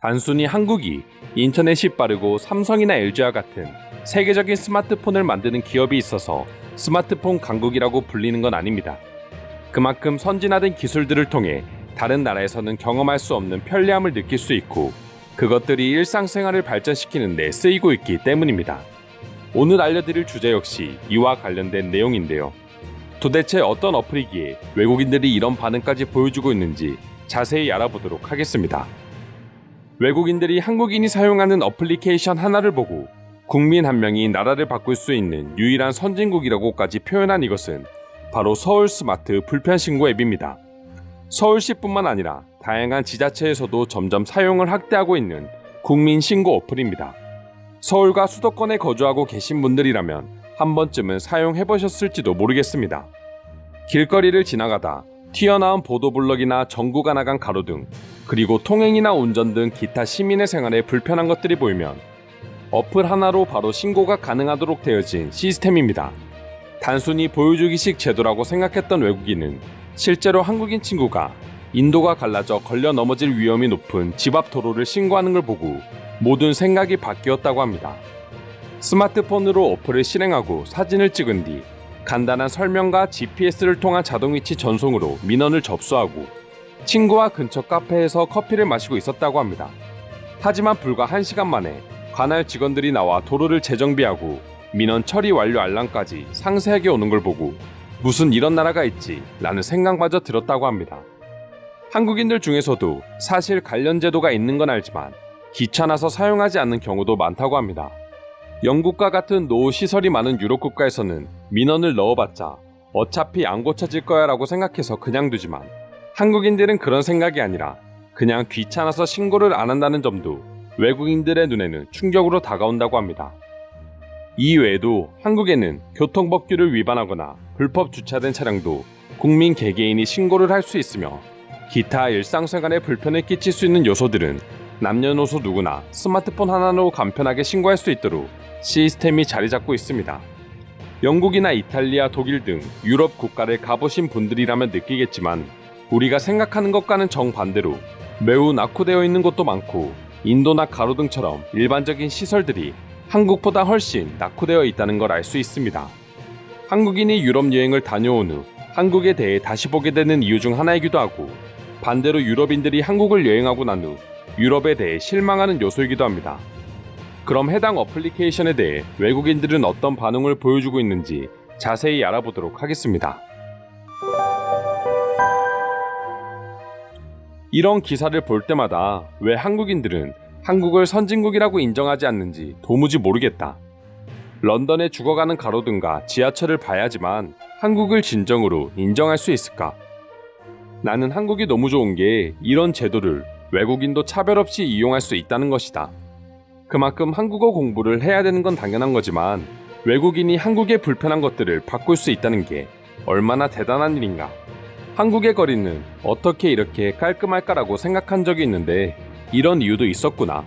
단순히 한국이 인터넷이 빠르고 삼성이나 LG와 같은 세계적인 스마트폰을 만드는 기업이 있어서 스마트폰 강국이라고 불리는 건 아닙니다. 그만큼 선진화된 기술들을 통해 다른 나라에서는 경험할 수 없는 편리함을 느낄 수 있고 그것들이 일상생활을 발전시키는 데 쓰이고 있기 때문입니다. 오늘 알려드릴 주제 역시 이와 관련된 내용인데요. 도대체 어떤 어플이기에 외국인들이 이런 반응까지 보여주고 있는지 자세히 알아보도록 하겠습니다. 외국인들이 한국인이 사용하는 어플리케이션 하나를 보고 국민 한 명이 나라를 바꿀 수 있는 유일한 선진국이라고까지 표현한 이것은 바로 서울 스마트 불편신고 앱입니다. 서울시뿐만 아니라 다양한 지자체에서도 점점 사용을 확대하고 있는 국민 신고 어플입니다. 서울과 수도권에 거주하고 계신 분들이라면 한 번쯤은 사용해보셨을지도 모르겠습니다. 길거리를 지나가다 튀어나온 보도블럭이나 전구가 나간 가로등, 그리고 통행이나 운전 등 기타 시민의 생활에 불편한 것들이 보이면 어플 하나로 바로 신고가 가능하도록 되어진 시스템입니다. 단순히 보여주기식 제도라고 생각했던 외국인은 실제로 한국인 친구가 인도가 갈라져 걸려 넘어질 위험이 높은 집 앞 도로를 신고하는 걸 보고 모든 생각이 바뀌었다고 합니다. 스마트폰으로 어플을 실행하고 사진을 찍은 뒤 간단한 설명과 GPS를 통한 자동위치 전송으로 민원을 접수하고 친구와 근처 카페에서 커피를 마시고 있었다고 합니다. 하지만 불과 1시간 만에 관할 직원들이 나와 도로를 재정비하고 민원 처리 완료 알람까지 상세하게 오는 걸 보고 무슨 이런 나라가 있지 라는 생각마저 들었다고 합니다. 한국인들 중에서도 사실 관련 제도가 있는 건 알지만 귀찮아서 사용하지 않는 경우도 많다고 합니다. 영국과 같은 노후 시설이 많은 유럽 국가에서는 민원을 넣어봤자 어차피 안 고쳐질 거야 라고 생각해서 그냥 두지만 한국인들은 그런 생각이 아니라 그냥 귀찮아서 신고를 안 한다는 점도 외국인들의 눈에는 충격으로 다가온다고 합니다. 이외에도 한국에는 교통법규를 위반하거나 불법 주차된 차량도 국민 개개인이 신고를 할 수 있으며 기타 일상생활에 불편을 끼칠 수 있는 요소들은 남녀노소 누구나 스마트폰 하나로 간편하게 신고할 수 있도록 시스템이 자리 잡고 있습니다. 영국이나 이탈리아, 독일 등 유럽 국가를 가보신 분들이라면 느끼겠지만 우리가 생각하는 것과는 정반대로 매우 낙후되어 있는 곳도 많고 인도나 가로등처럼 일반적인 시설들이 한국보다 훨씬 낙후되어 있다는 걸 알 수 있습니다. 한국인이 유럽 여행을 다녀온 후 한국에 대해 다시 보게 되는 이유 중 하나이기도 하고 반대로 유럽인들이 한국을 여행하고 난 후 유럽에 대해 실망하는 요소이기도 합니다. 그럼 해당 어플리케이션에 대해 외국인들은 어떤 반응을 보여주고 있는지 자세히 알아보도록 하겠습니다. 이런 기사를 볼 때마다 왜 한국인들은 한국을 선진국이라고 인정하지 않는지 도무지 모르겠다. 런던에 죽어가는 가로등과 지하철을 봐야지만 한국을 진정으로 인정할 수 있을까? 나는 한국이 너무 좋은 게 이런 제도를 외국인도 차별 없이 이용할 수 있다는 것이다. 그만큼 한국어 공부를 해야 되는 건 당연한 거지만 외국인이 한국의 불편한 것들을 바꿀 수 있다는 게 얼마나 대단한 일인가. 한국의 거리는 어떻게 이렇게 깔끔할까라고 생각한 적이 있는데 이런 이유도 있었구나.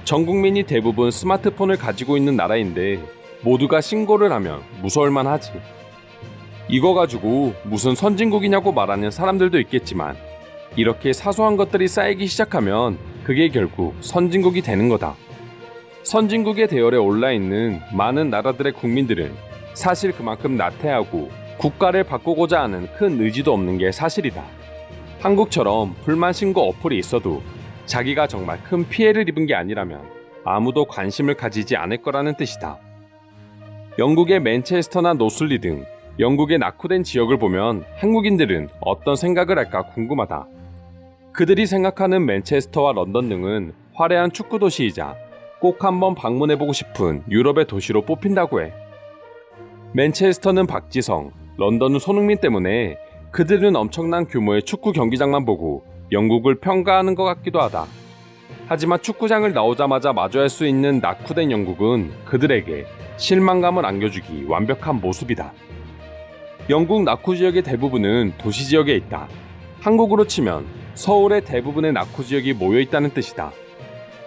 전 국민이 대부분 스마트폰을 가지고 있는 나라인데 모두가 신고를 하면 무서울만 하지. 이거 가지고 무슨 선진국이냐고 말하는 사람들도 있겠지만 이렇게 사소한 것들이 쌓이기 시작하면 그게 결국 선진국이 되는 거다. 선진국의 대열에 올라있는 많은 나라들의 국민들은 사실 그만큼 나태하고 국가를 바꾸고자 하는 큰 의지도 없는 게 사실이다. 한국처럼 불만 신고 어플이 있어도 자기가 정말 큰 피해를 입은 게 아니라면 아무도 관심을 가지지 않을 거라는 뜻이다. 영국의 맨체스터나 노슬리 등 영국의 낙후된 지역을 보면 한국인들은 어떤 생각을 할까 궁금하다. 그들이 생각하는 맨체스터와 런던 등은 화려한 축구 도시이자 꼭 한번 방문해보고 싶은 유럽의 도시로 뽑힌다고 해. 맨체스터는 박지성, 런던은 손흥민 때문에 그들은 엄청난 규모의 축구 경기장만 보고 영국을 평가하는 것 같기도 하다. 하지만 축구장을 나오자마자 마주할 수 있는 낙후된 영국은 그들에게 실망감을 안겨주기 완벽한 모습이다. 영국 낙후 지역의 대부분은 도시 지역에 있다. 한국으로 치면 서울의 대부분의 낙후 지역이 모여 있다는 뜻이다.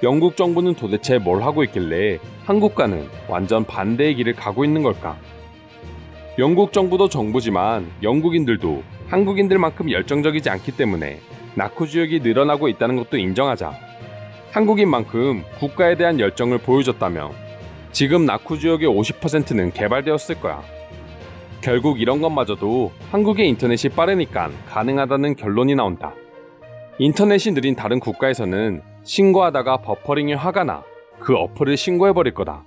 영국 정부는 도대체 뭘 하고 있길래 한국과는 완전 반대의 길을 가고 있는 걸까? 영국 정부도 정부지만 영국인들도 한국인들만큼 열정적이지 않기 때문에 낙후 지역이 늘어나고 있다는 것도 인정하자. 한국인 만큼 국가에 대한 열정을 보여줬다며 지금 나쿠 지역의 50%는 개발되었을 거야. 결국 이런 것마저도 한국의 인터넷이 빠르니까 가능하다는 결론이 나온다. 인터넷이 느린 다른 국가에서는 신고하다가 버퍼링이 화가 나 그 어플을 신고해버릴 거다.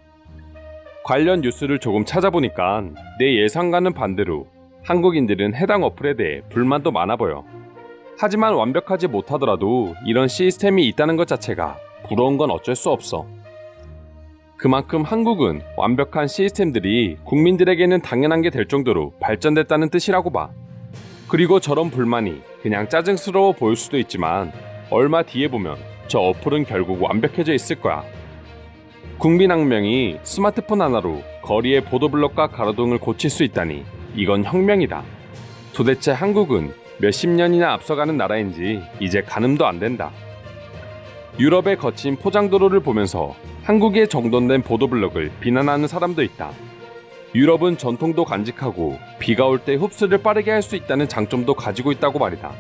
관련 뉴스를 조금 찾아보니까 내 예상과는 반대로 한국인들은 해당 어플에 대해 불만도 많아 보여. 하지만 완벽하지 못하더라도 이런 시스템이 있다는 것 자체가 부러운 건 어쩔 수 없어. 그만큼 한국은 완벽한 시스템들이 국민들에게는 당연한 게 될 정도로 발전됐다는 뜻이라고 봐. 그리고 저런 불만이 그냥 짜증스러워 보일 수도 있지만 얼마 뒤에 보면 저 어플은 결국 완벽해져 있을 거야. 국민학명이 스마트폰 하나로 거리의 보도블럭과 가로등을 고칠 수 있다니 이건 혁명이다. 도대체 한국은 몇십 년이나 앞서가는 나라인지 이제 가늠도 안 된다. 유럽의 거친 포장도로를 보면서 한국의 정돈된 보도블럭을 비난하는 사람도 있다. 유럽은 전통도 간직하고 비가 올 때 흡수를 빠르게 할 수 있다는 장점도 가지고 있다고 말이다.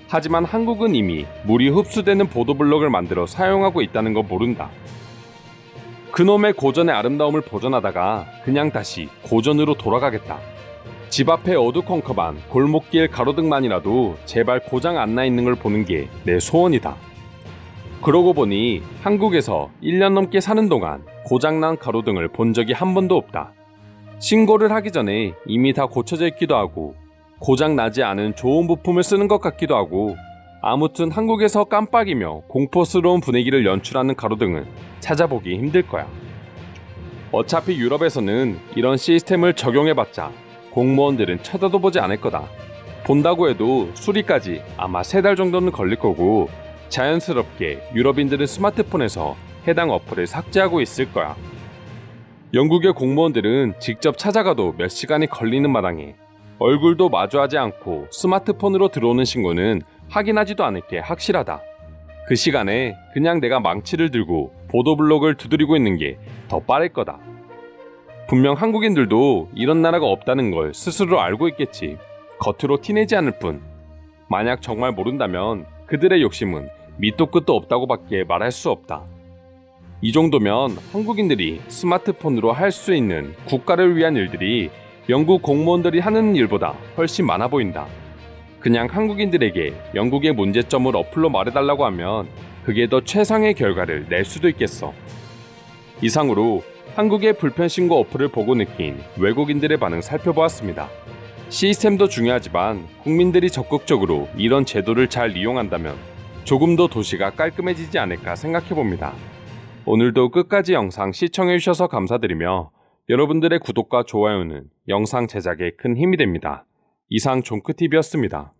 하지만 한국은 이미 물이 흡수되는 보도블럭을 만들어 사용하고 있다는 거 모른다. 그놈의 고전의 아름다움을 보존하다가 그냥 다시 고전으로 돌아가겠다. 집 앞에 어두컴컴한 골목길 가로등만이라도 제발 고장 안 나 있는 걸 보는 게 내 소원이다. 그러고 보니 한국에서 1년 넘게 사는 동안 고장난 가로등을 본 적이 한 번도 없다. 신고를 하기 전에 이미 다 고쳐져 있기도 하고 고장나지 않은 좋은 부품을 쓰는 것 같기도 하고 아무튼 한국에서 깜빡이며 공포스러운 분위기를 연출하는 가로등은 찾아보기 힘들 거야. 어차피 유럽에서는 이런 시스템을 적용해봤자 공무원들은 쳐다도 보지 않을 거다. 본다고 해도 수리까지 아마 3달 정도는 걸릴 거고 자연스럽게 유럽인들은 스마트폰에서 해당 어플을 삭제하고 있을 거야. 영국의 공무원들은 직접 찾아가도 몇 시간이 걸리는 마당에 얼굴도 마주하지 않고 스마트폰으로 들어오는 신고는 확인하지도 않을 게 확실하다. 그 시간에 그냥 내가 망치를 들고 보도블록을 두드리고 있는 게 더 빠를 거다. 분명 한국인들도 이런 나라가 없다는 걸 스스로 알고 있겠지. 겉으로 티내지 않을 뿐. 만약 정말 모른다면 그들의 욕심은 밑도 끝도 없다고 밖에 말할 수 없다. 이 정도면 한국인들이 스마트폰으로 할 수 있는 국가를 위한 일들이 영국 공무원들이 하는 일보다 훨씬 많아 보인다. 그냥 한국인들에게 영국의 문제점을 어플로 말해달라고 하면 그게 더 최상의 결과를 낼 수도 있겠어. 이상으로 한국의 불편신고 어플을 보고 느낀 외국인들의 반응 살펴보았습니다. 시스템도 중요하지만 국민들이 적극적으로 이런 제도를 잘 이용한다면 조금 더 도시가 깔끔해지지 않을까 생각해봅니다. 오늘도 끝까지 영상 시청해주셔서 감사드리며 여러분들의 구독과 좋아요는 영상 제작에 큰 힘이 됩니다. 이상 종크TV였습니다.